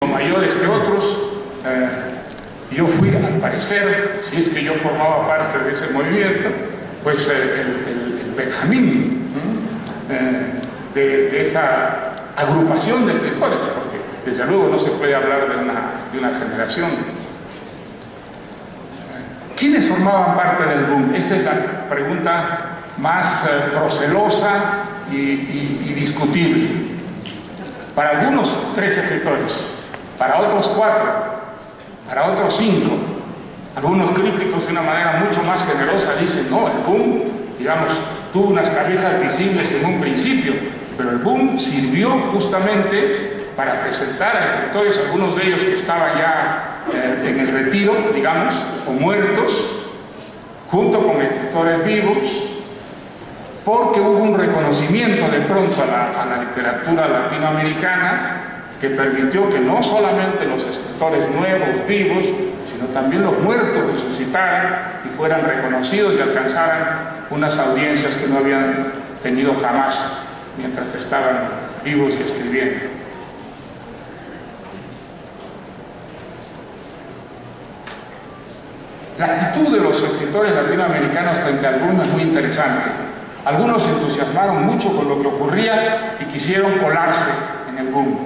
mayores que otros. Yo fui, al parecer, si es que yo formaba parte de ese movimiento, pues el Benjamín de esa agrupación de escritores, porque desde luego no se puede hablar de una generación. ¿Quiénes formaban parte del boom? Esta es la pregunta más procelosa y discutible. Para algunos 3 escritores, para otros 4, para otros 5. Algunos críticos de una manera mucho más generosa dicen, no, el boom, digamos, tuvo unas cabezas visibles en un principio, pero el boom sirvió justamente para presentar a escritores, algunos de ellos que estaban ya en el retiro, digamos, o muertos, junto con escritores vivos, porque hubo un reconocimiento de pronto a la literatura latinoamericana que permitió que no solamente los escritores nuevos, vivos, sino también los muertos resucitaran y fueran reconocidos y alcanzaran unas audiencias que no habían tenido jamás mientras estaban vivos y escribiendo. La actitud de los escritores latinoamericanos frente al boom es muy interesante. Algunos se entusiasmaron mucho con lo que ocurría y quisieron colarse en el boom.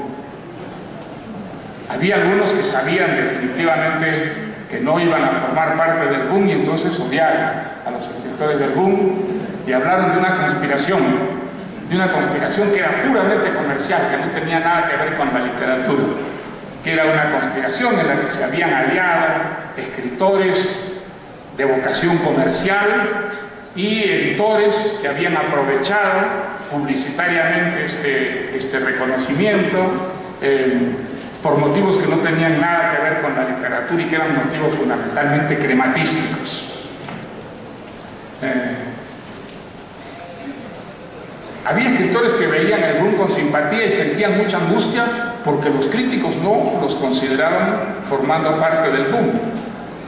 Había algunos que sabían definitivamente que no iban a formar parte del boom y entonces odiaron a los escritores del boom y hablaron de una conspiración que era puramente comercial, que no tenía nada que ver con la literatura, que era una conspiración en la que se habían aliado escritores de vocación comercial y editores que habían aprovechado publicitariamente este reconocimiento por motivos que no tenían nada que ver con la literatura y que eran motivos fundamentalmente crematísticos. Había escritores que veían el boom con simpatía y sentían mucha angustia porque los críticos no los consideraban formando parte del boom.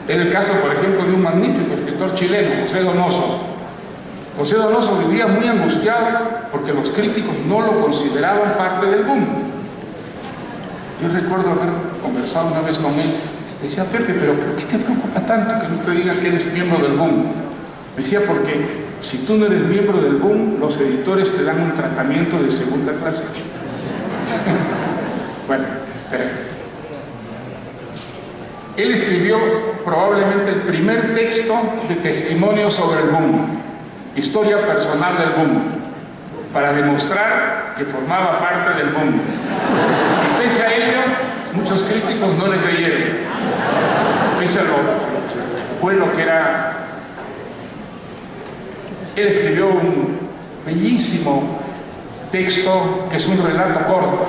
Es el caso, por ejemplo, de un magnífico escritor chileno, José Donoso. José Donoso vivía muy angustiado porque los críticos no lo consideraban parte del boom. Yo recuerdo haber conversado una vez con él. Le decía, Pepe, pero ¿por qué te preocupa tanto que no te digan que eres miembro del boom? Me decía, porque si tú no eres miembro del boom, los editores te dan un tratamiento de segunda clase. Bueno, él escribió probablemente el primer texto de testimonio sobre el boom, historia personal del boom, para demostrar que formaba parte del boom. Y pese a ello, muchos críticos no le creyeron, pese a lo bueno que era. Él escribió un bellísimo texto que es un relato corto,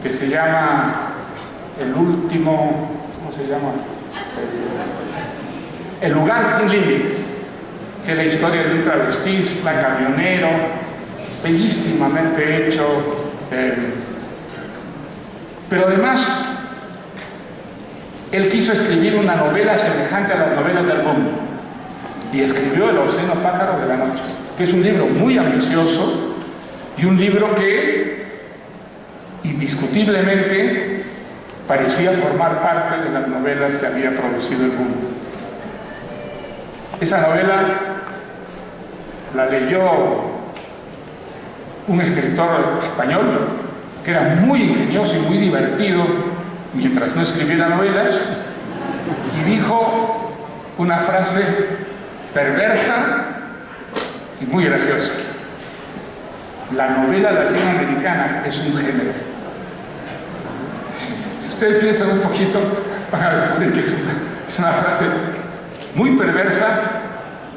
que se llama El último, ¿cómo se llama? El lugar sin límites, que es la historia de un travestista, camionero, bellísimamente hecho, pero además él quiso escribir una novela semejante a las novelas del boom y escribió El obsceno pájaro de la noche, que es un libro muy ambicioso y un libro que indiscutiblemente parecía formar parte de las novelas que había producido el boom. Esa novela la leyó un escritor español que era muy ingenioso y muy divertido mientras no escribiera novelas, y dijo una frase perversa y muy graciosa: la novela latinoamericana es un género. Si ustedes piensan un poquito, van a descubrir que es una frase muy perversa,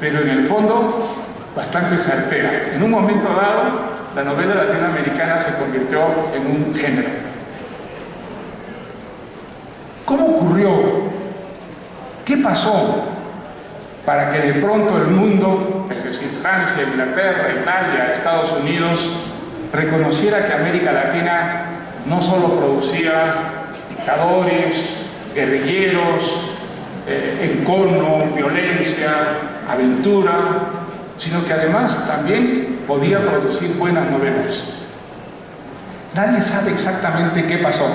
pero en el fondo bastante certera. En un momento dado, la novela latinoamericana se convirtió en un género. ¿Cómo ocurrió? ¿Qué pasó para que de pronto el mundo, es decir, Francia, Inglaterra, Italia, Estados Unidos, reconociera que América Latina no solo producía dictadores, guerrilleros, encono, violencia, aventura, sino que además también podía producir buenas novelas? Nadie sabe exactamente qué pasó.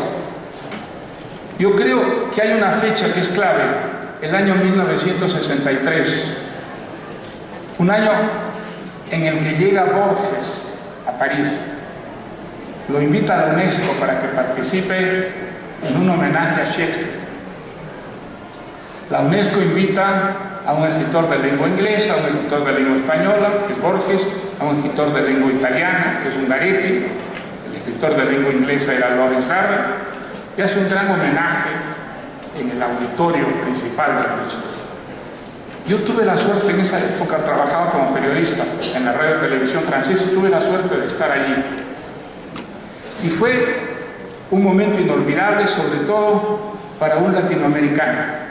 Yo creo que hay una fecha que es clave, el año 1963, un año en el que llega Borges a París. Lo invita a la UNESCO para que participe en un homenaje a Shakespeare. La UNESCO invita a un escritor de lengua inglesa, a un escritor de lengua española, que es Borges, a un escritor de lengua italiana, que es Ungaretti, el escritor de lengua inglesa era Lawrence Darrell, y hace un gran homenaje en el auditorio principal de la UNESCO. Yo tuve la suerte, en esa época trabajaba como periodista en la radio y televisión francesa, y tuve la suerte de estar allí. Y fue un momento inolvidable, sobre todo para un latinoamericano.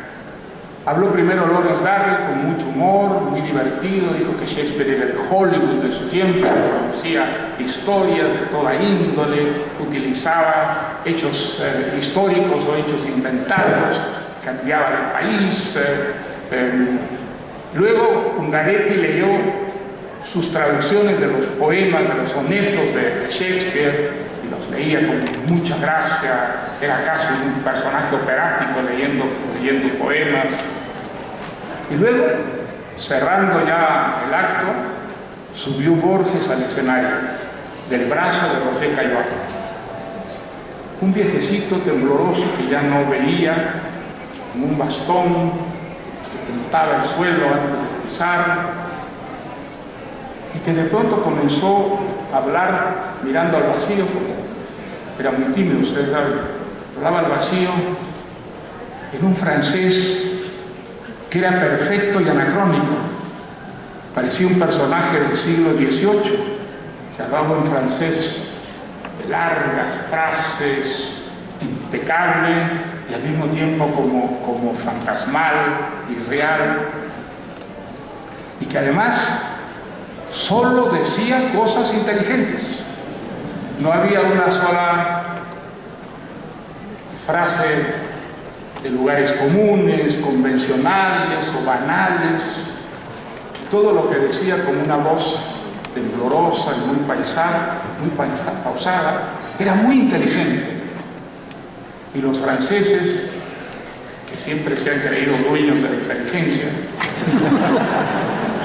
Habló primero Lawrence Darrell con mucho humor, muy divertido, dijo que Shakespeare era el Hollywood de su tiempo, conocía historias de toda índole, utilizaba hechos históricos o hechos inventados, cambiaba de país. Luego Ungaretti leyó sus traducciones de los poemas, de los sonetos de Shakespeare, y los leía con mucha gracia, era casi un personaje operático leyendo poemas. Y luego, cerrando ya el acto, subió Borges al escenario, del brazo de Roger Caillois. Un viejecito tembloroso que ya no veía, con un bastón, que pintaba el suelo antes de pisar, y que de pronto comenzó a hablar mirando al vacío, porque era muy tímido, ustedes saben, hablaba al vacío en un francés que era perfecto y anacrónico. Parecía un personaje del siglo XVIII, que hablaba en francés de largas frases, impecable y al mismo tiempo como fantasmal y real, y que además solo decía cosas inteligentes. No había una sola frase de lugares comunes, convencionales o banales. Todo lo que decía con una voz temblorosa y muy pausada, era muy inteligente. Y los franceses, que siempre se han creído dueños de la inteligencia,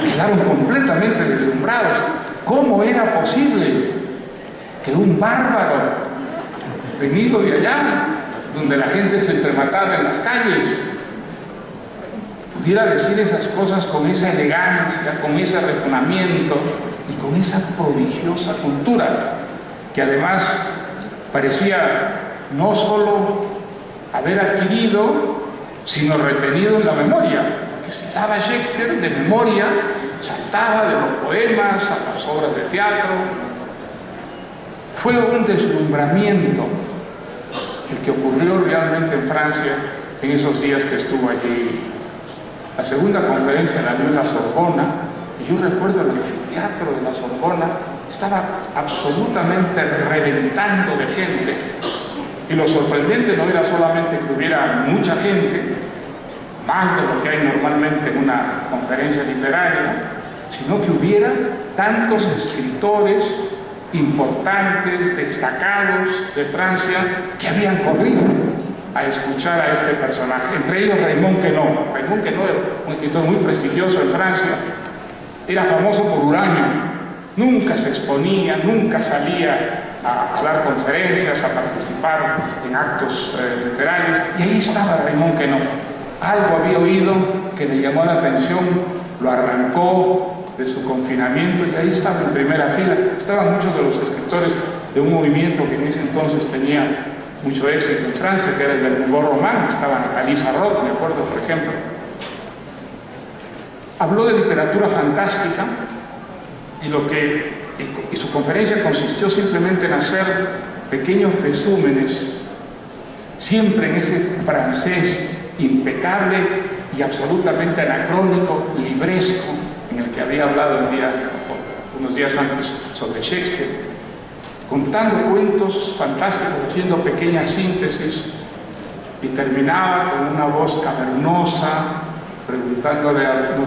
quedaron completamente deslumbrados. ¿Cómo era posible que un bárbaro venido de allá, donde la gente se entremataba en las calles, pudiera decir esas cosas con esa elegancia, con ese refinamiento y con esa prodigiosa cultura, que además parecía no solo haber adquirido, sino retenido en la memoria, porque citaba a Shakespeare de memoria, saltaba de los poemas a las obras de teatro. Fue un deslumbramiento el que ocurrió realmente en Francia en esos días que estuvo allí. La segunda conferencia la dio en la Sorbona, y yo recuerdo el anfiteatro de la Sorbona, estaba absolutamente reventando de gente. Y lo sorprendente no era solamente que hubiera mucha gente, más de lo que hay normalmente en una conferencia literaria, sino que hubiera tantos escritores importantes, destacados de Francia, que habían corrido a escuchar a este personaje, entre ellos Raymond Queneau. Raymond Queneau era un escritor muy prestigioso en Francia, era famoso por huraño, nunca se exponía, nunca salía a dar conferencias, a participar en actos literarios, y ahí estaba Raymond Queneau. Algo había oído que le llamó la atención, lo arrancó de su confinamiento, y ahí estaba en primera fila. Estaban muchos de los escritores de un movimiento que en ese entonces tenía mucho éxito en Francia, que era el del Nouveau Roman. Estaban Alice Roth, me acuerdo, por ejemplo. Habló de literatura fantástica, y su conferencia consistió simplemente en hacer pequeños resúmenes, siempre en ese francés impecable y absolutamente anacrónico, libresco, en el que había hablado unos días antes sobre Shakespeare, contando cuentos fantásticos, haciendo pequeñas síntesis, y terminaba con una voz cavernosa,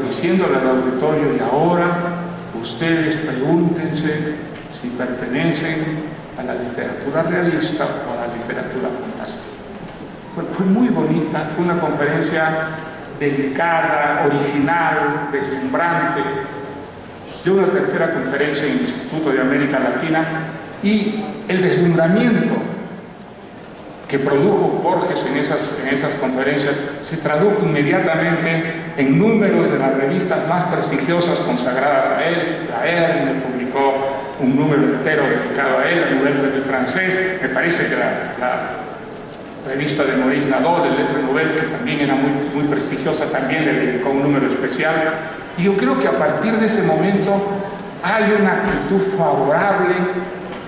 diciéndole al auditorio: y ahora ustedes pregúntense si pertenecen a la literatura realista o a la literatura fantástica. fue muy bonita, fue una conferencia delicada, original, deslumbrante. Yo una tercera conferencia en el Instituto de América Latina y el deslumbramiento que produjo Borges en esas conferencias se tradujo inmediatamente en números de las revistas más prestigiosas consagradas a él. La ERN publicó un número entero dedicado a él, a Nouvelle Revue Française. Me parece que la revista de Maurice Nadal, el Lettre Nouvelle, que también era muy prestigiosa, también le dedicó un número especial. Y yo creo que a partir de ese momento hay una actitud favorable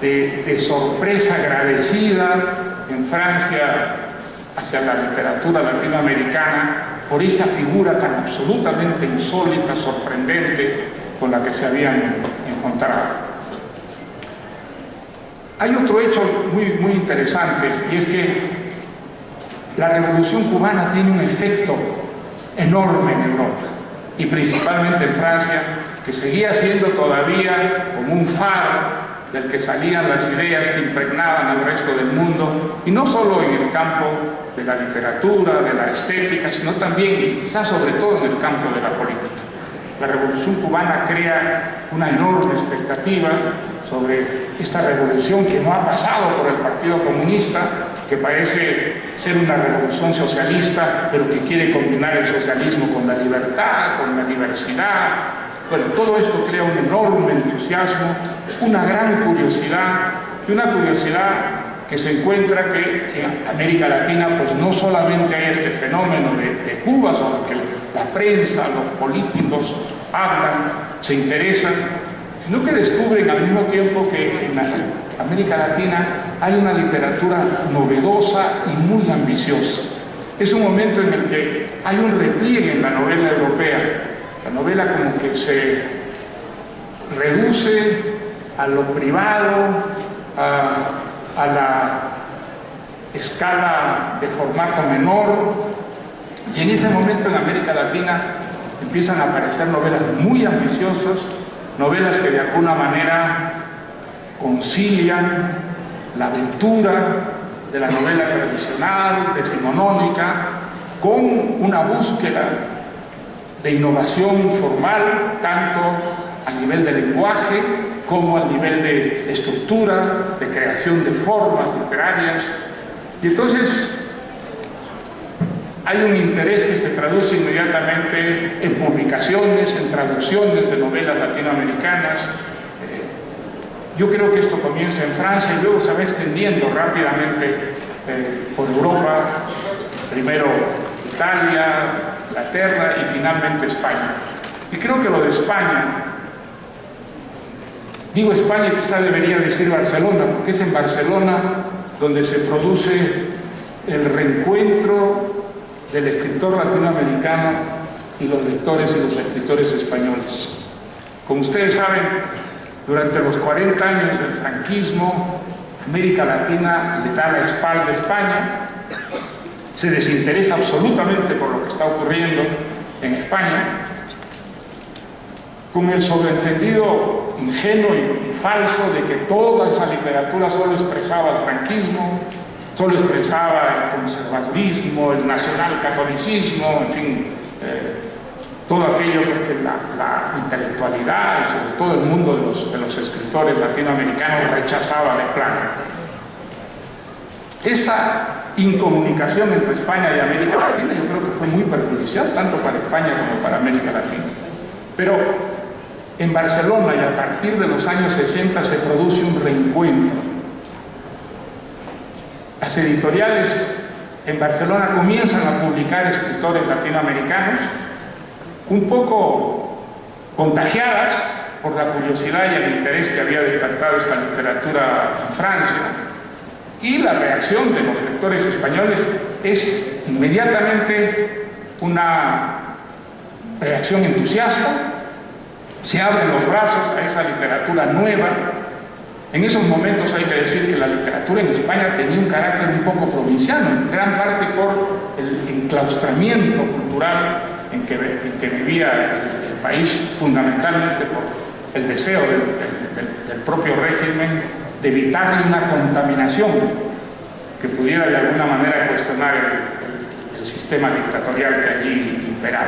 de sorpresa agradecida en Francia hacia la literatura latinoamericana por esta figura tan absolutamente insólita, sorprendente con la que se habían encontrado. Hay otro hecho muy interesante, y es que la Revolución Cubana tiene un efecto enorme en Europa, y principalmente en Francia, que seguía siendo todavía como un faro del que salían las ideas que impregnaban al resto del mundo, y no solo en el campo de la literatura, de la estética, sino también, y quizás sobre todo, en el campo de la política. La Revolución Cubana crea una enorme expectativa sobre esta revolución que no ha pasado por el Partido Comunista, que parece ser una revolución socialista, pero que quiere combinar el socialismo con la libertad, con la diversidad. Bueno, todo esto crea un enorme entusiasmo, una gran curiosidad, y una curiosidad que se encuentra que en América Latina pues no solamente hay este fenómeno de Cuba sobre el que la prensa, los políticos hablan, se interesan, sino que descubren al mismo tiempo que en América Latina hay una literatura novedosa y muy ambiciosa. Es un momento en el que hay un repliegue en la novela europea. La novela como que se reduce a lo privado, a la escala de formato menor, y en ese momento en América Latina empiezan a aparecer novelas muy ambiciosas, novelas que de alguna manera concilian la aventura de la novela tradicional, decimonónica, con una búsqueda de innovación formal, tanto a nivel de lenguaje como a nivel de estructura, de creación de formas literarias. Y entonces hay un interés que se traduce inmediatamente en publicaciones, en traducciones de novelas latinoamericanas. Yo creo que esto comienza en Francia y luego se va extendiendo rápidamente por Europa, primero Italia, Inglaterra y finalmente España. Y creo que lo de España, digo España, quizá debería decir Barcelona, porque es en Barcelona donde se produce el reencuentro del escritor latinoamericano y los lectores y los escritores españoles. Como ustedes saben, durante los 40 años del franquismo, América Latina le da la espalda a España, se desinteresa absolutamente por lo que está ocurriendo en España, con el sobreentendido ingenuo y falso de que toda esa literatura solo expresaba el franquismo, solo expresaba el conservadurismo, el nacionalcatolicismo, en fin, todo aquello que la intelectualidad y sobre todo el mundo de los escritores latinoamericanos rechazaba de plano. Esta incomunicación entre España y América Latina yo creo que fue muy perjudicial tanto para España como para América Latina. Pero en Barcelona y a partir de los años 60 se produce un reencuentro. Las editoriales en Barcelona comienzan a publicar escritores latinoamericanos un poco contagiadas por la curiosidad y el interés que había despertado esta literatura en Francia, y la reacción de los lectores españoles es inmediatamente una reacción entusiasta. Se abren los brazos a esa literatura nueva. En esos momentos hay que decir que la literatura en España tenía un carácter un poco provinciano, en gran parte por el enclaustramiento cultural en que vivía el país, fundamentalmente por el deseo del propio régimen de evitarle una contaminación que pudiera de alguna manera cuestionar cuestionar el sistema dictatorial que allí imperaba.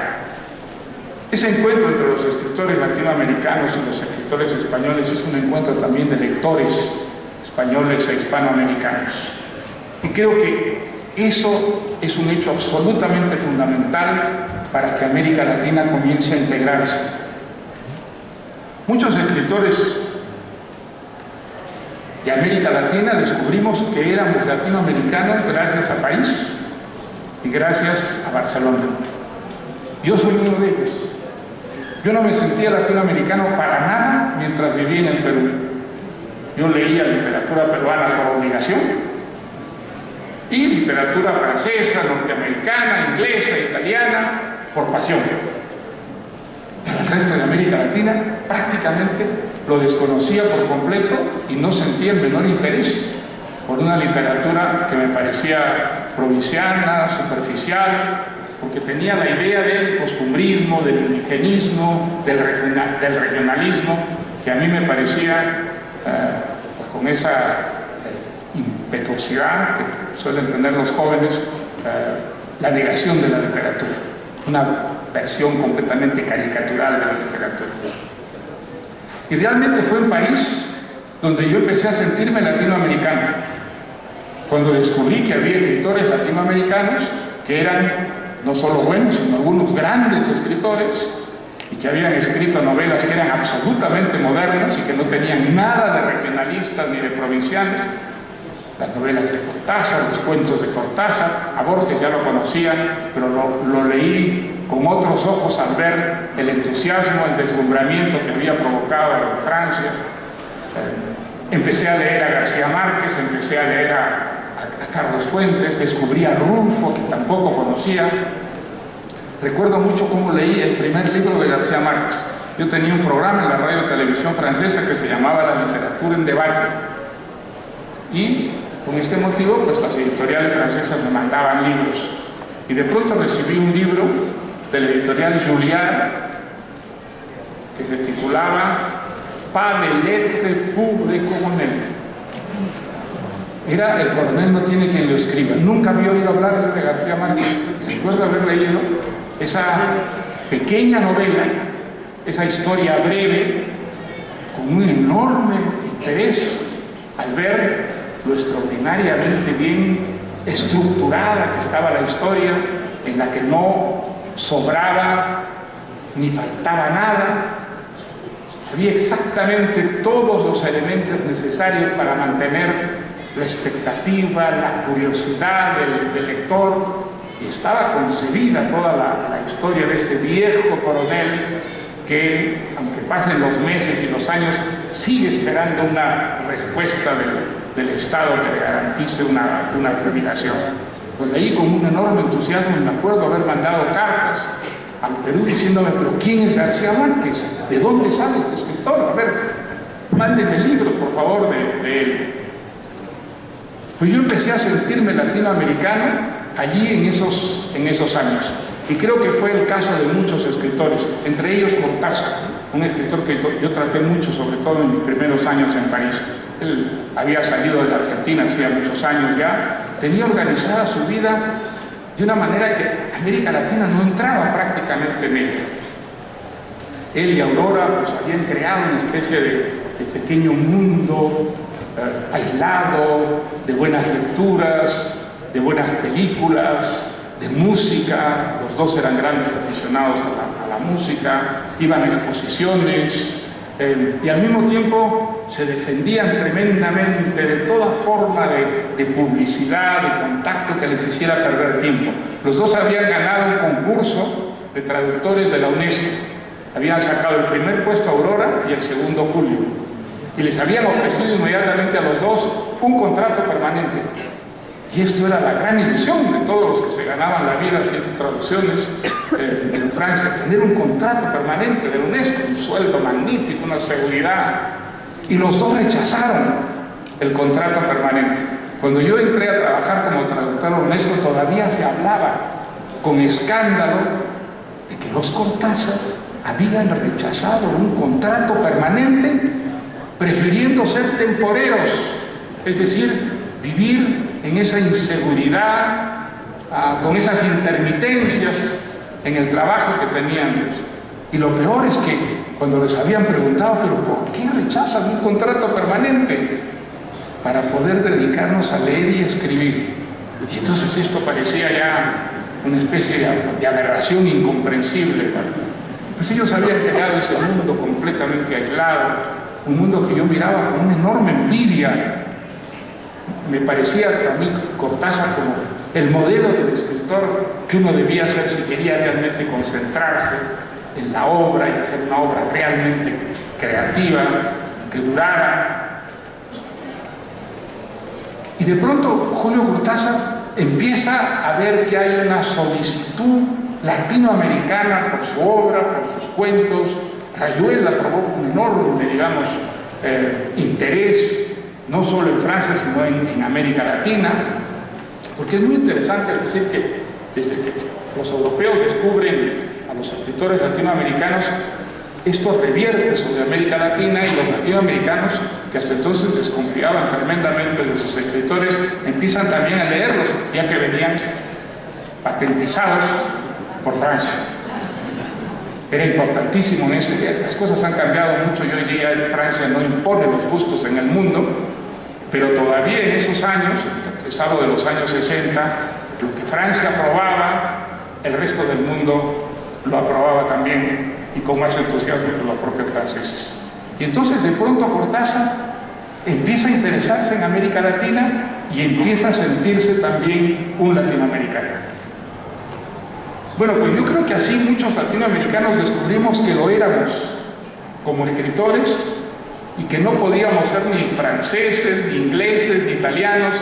Ese encuentro entre los escritores latinoamericanos y los escritores españoles es un encuentro también de lectores españoles e hispanoamericanos. Y creo que eso es un hecho absolutamente fundamental para que América Latina comience a integrarse. Muchos escritores de América Latina descubrimos que éramos latinoamericanos gracias a París y gracias a Barcelona. Yo soy uno de ellos. Yo no me sentía latinoamericano para nada mientras vivía en el Perú. Yo leía literatura peruana por obligación y literatura francesa, norteamericana, inglesa, italiana, por pasión. Pero el resto de América Latina prácticamente lo desconocía por completo y no sentía el menor interés por una literatura que me parecía provinciana, superficial, porque tenía la idea del costumbrismo, del indigenismo, del regionalismo, que a mí me parecía, pues con esa impetuosidad que suelen tener los jóvenes, la negación de la literatura, una versión completamente caricatural de la literatura. Y realmente fue en París donde yo empecé a sentirme latinoamericano, cuando descubrí que había escritores latinoamericanos que eran no solo buenos, sino algunos grandes escritores, y que habían escrito novelas que eran absolutamente modernas y que no tenían nada de regionalistas ni de provincianos. Las novelas de Cortázar, los cuentos de Cortázar, a Borges ya lo conocía, pero lo leí con otros ojos al ver el entusiasmo, el deslumbramiento que había provocado en Francia. Empecé a leer a García Márquez, empecé a leer a Carlos Fuentes, descubrí a Rulfo, que tampoco conocía. Recuerdo mucho cómo leí el primer libro de García Márquez. Yo tenía un programa en la radio y televisión francesa que se llamaba La literatura en debate. Y con este motivo, pues las editoriales francesas me mandaban libros. Y de pronto recibí un libro de la editorial Julliard que se titulaba Pas de lettres pour le coronel. Era El coronel no tiene quien lo escriba. Nunca había oído hablar de García Márquez. Recuerdo haber leído esa pequeña novela, esa historia breve, con un enorme interés al ver lo extraordinariamente bien estructurada que estaba la historia, en la que no sobraba ni faltaba nada. Había exactamente todos los elementos necesarios para mantener la expectativa, la curiosidad del lector, y estaba concebida toda la historia de este viejo coronel que, aunque pasen los meses y los años, sigue esperando una respuesta del Estado que le garantice una jubilación. Pues leí con un enorme entusiasmo y me acuerdo haber mandado cartas al Perú diciéndome, pero ¿quién es García Márquez? ¿De dónde sale este escritor? A ver, mándenme libros, por favor, de él. Pues yo empecé a sentirme latinoamericano allí en esos años. Y creo que fue el caso de muchos escritores, entre ellos Cortázar, un escritor que yo traté mucho, sobre todo en mis primeros años en París. Él había salido de la Argentina hacía muchos años ya, tenía organizada su vida de una manera que América Latina no entraba prácticamente en ella. Él y Aurora pues habían creado una especie de pequeño mundo aislado, de buenas lecturas, de buenas películas, de música. Los dos eran grandes aficionados a la música, iban a exposiciones y al mismo tiempo se defendían tremendamente de toda forma de publicidad, de contacto que les hiciera perder tiempo. Los dos habían ganado un concurso de traductores de la UNESCO. Habían sacado el primer puesto a Aurora y el segundo Julio. Y les habían ofrecido inmediatamente a los dos un contrato permanente. Y esto era la gran ilusión de todos los que se ganaban la vida haciendo traducciones en Francia, tener un contrato permanente de UNESCO, un sueldo magnífico, una seguridad. Y los dos rechazaron el contrato permanente. Cuando yo entré a trabajar como traductor UNESCO, todavía se hablaba con escándalo de que los Cortázar habían rechazado un contrato permanente prefiriendo ser temporeros, es decir, vivir en esa inseguridad con esas intermitencias en el trabajo que tenían. Y lo peor es que cuando les habían preguntado, ¿pero por qué rechazan un contrato permanente? Para poder dedicarnos a leer y escribir. Y entonces esto parecía ya una especie de aberración incomprensible. Pues ellos habían creado ese mundo completamente aislado, un mundo que yo miraba con una enorme envidia. Me parecía a mí Cortázar como el modelo del escritor que uno debía ser si quería realmente concentrarse en la obra y hacer una obra realmente creativa, que durara. Y de pronto Julio Cortázar empieza a ver que hay una solicitud latinoamericana por su obra, por sus cuentos. Rayuela provoca un enorme, digamos, interés, no solo en Francia, sino en América Latina, porque es muy interesante decir que desde que los europeos descubren a los escritores latinoamericanos, esto revierte sobre América Latina, y los latinoamericanos, que hasta entonces desconfiaban tremendamente de sus escritores, empiezan también a leerlos, ya que venían patentizados por Francia. Era importantísimo en ese día. Las cosas han cambiado mucho y hoy día Francia no impone los gustos en el mundo, pero todavía en esos años, les hablo de los años 60, lo que Francia aprobaba, el resto del mundo lo aprobaba también, y con más entusiasmo que los propios franceses. Y entonces de pronto Cortázar empieza a interesarse en América Latina y empieza a sentirse también un latinoamericano. Bueno, pues yo creo que así muchos latinoamericanos descubrimos que lo éramos como escritores, y que no podíamos ser ni franceses, ni ingleses, ni italianos,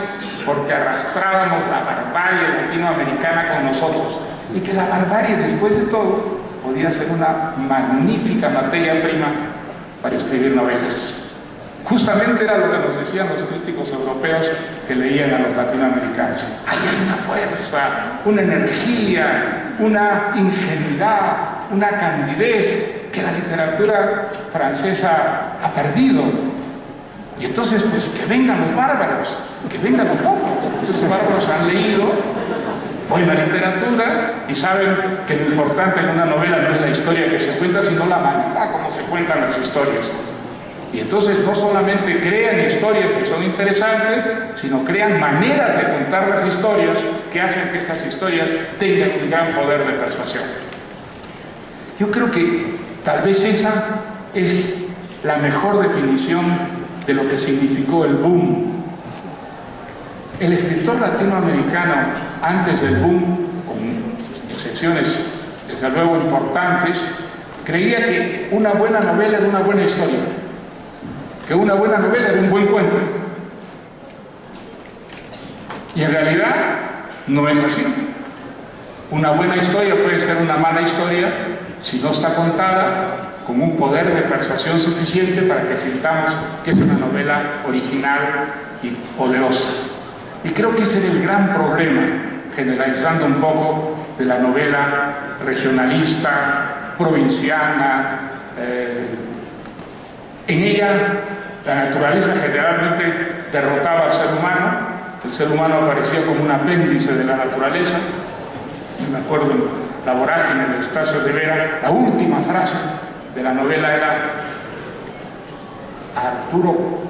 porque arrastrábamos la barbarie latinoamericana con nosotros, y que la barbarie, después de todo, podía ser una magnífica materia prima para escribir novelas. Justamente era lo que nos decían los críticos europeos que leían a los latinoamericanos. Ahí hay una fuerza, una energía, una ingenuidad, una candidez que la literatura francesa ha perdido. Y entonces, pues, que vengan los bárbaros, que vengan los locos. Los bárbaros han leído buena literatura y saben que lo importante en una novela no es la historia que se cuenta, sino la manera como se cuentan las historias. Y entonces no solamente crean historias que son interesantes, sino crean maneras de contar las historias que hacen que estas historias tengan un gran poder de persuasión. Yo creo que tal vez esa es la mejor definición de lo que significó el boom. El escritor latinoamericano, antes del boom, con excepciones desde luego importantes, creía que una buena novela era una buena historia, que una buena novela era un buen cuento. Y en realidad no es así. Una buena historia puede ser una mala historia si no está contada con un poder de persuasión suficiente para que sintamos que es una novela original y poderosa. Y creo que ese es el gran problema, generalizando un poco, de la novela regionalista, provinciana. En ella la naturaleza generalmente derrotaba al ser humano. El ser humano aparecía como un apéndice de la naturaleza. Y me acuerdo en La vorágine de Eustacio Rivera, la última frase de la novela era: a Arturo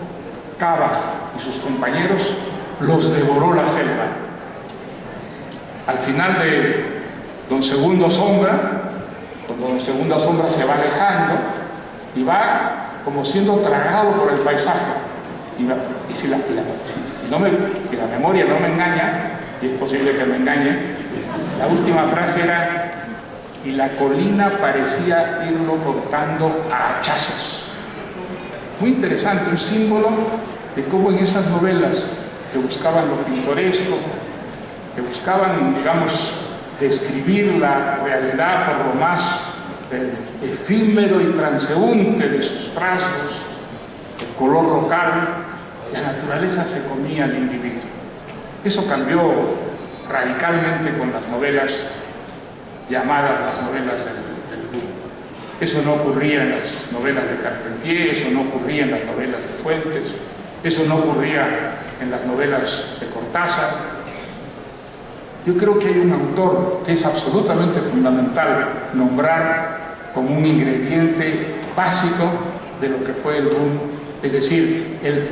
Cava y sus compañeros los devoró la selva. Al final de Don Segundo Sombra, cuando Don Segundo Sombra se va alejando y va como siendo tragado por el paisaje, y si la memoria no me engaña, y es posible que me engañe, la última frase era: y la colina parecía irlo cortando a hachazos. Muy interesante, un símbolo de cómo en esas novelas que buscaban lo pintoresco, que buscaban, digamos, describir la realidad por lo más efímero y transeúnte de sus rasgos, el color local, la naturaleza se comía al individuo. Eso cambió radicalmente con las novelas llamadas las novelas del boom. Eso no ocurría en las novelas de Carpentier, eso no ocurría en las novelas de Fuentes, eso no ocurría en las novelas de Cortázar. Yo creo que hay un autor que es absolutamente fundamental nombrar como un ingrediente básico de lo que fue el boom, es decir, el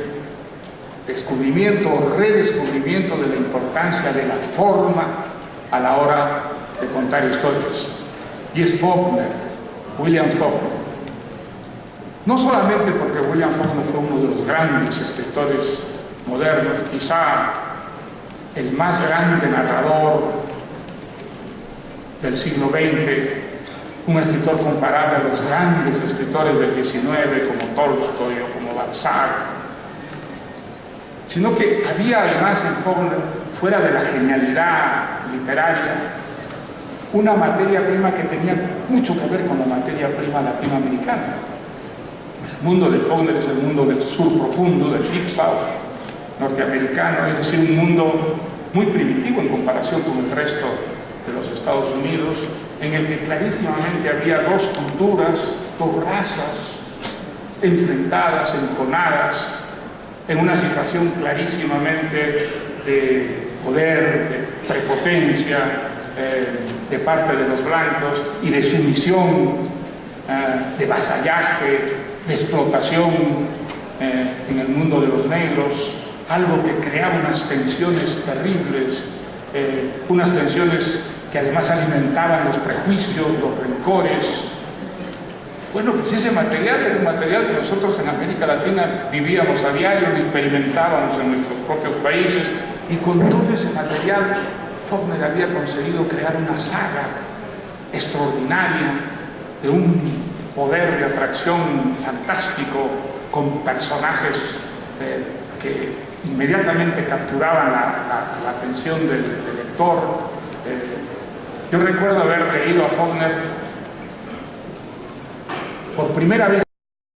descubrimiento o redescubrimiento de la importancia de la forma a la hora de contar historias. Y es Faulkner, William Faulkner. No solamente porque William Faulkner fue uno de los grandes escritores modernos, quizá el más grande narrador del siglo XX, un escritor comparable a los grandes escritores del XIX como Tolstoy o como Balzac, sino que había además en Faulkner, fuera de la genialidad literaria, una materia prima que tenía mucho que ver con la materia prima latinoamericana. El mundo de Faulkner es el mundo del sur profundo, del Deep South norteamericano, es decir, un mundo muy primitivo en comparación con el resto de los Estados Unidos, en el que clarísimamente había dos culturas, dos razas enfrentadas, enconadas, en una situación clarísimamente de poder, de prepotencia de parte de los blancos y de sumisión, de vasallaje, de explotación en el mundo de los negros, algo que creaba unas tensiones terribles, unas tensiones que además alimentaban los prejuicios, los rencores. Bueno, pues ese material era un material que nosotros en América Latina vivíamos a diario, lo experimentábamos en nuestros propios países, y con todo ese material Faulkner había conseguido crear una saga extraordinaria de un poder de atracción fantástico, con personajes que inmediatamente capturaban la atención del lector. Yo recuerdo haber leído a Faulkner por primera vez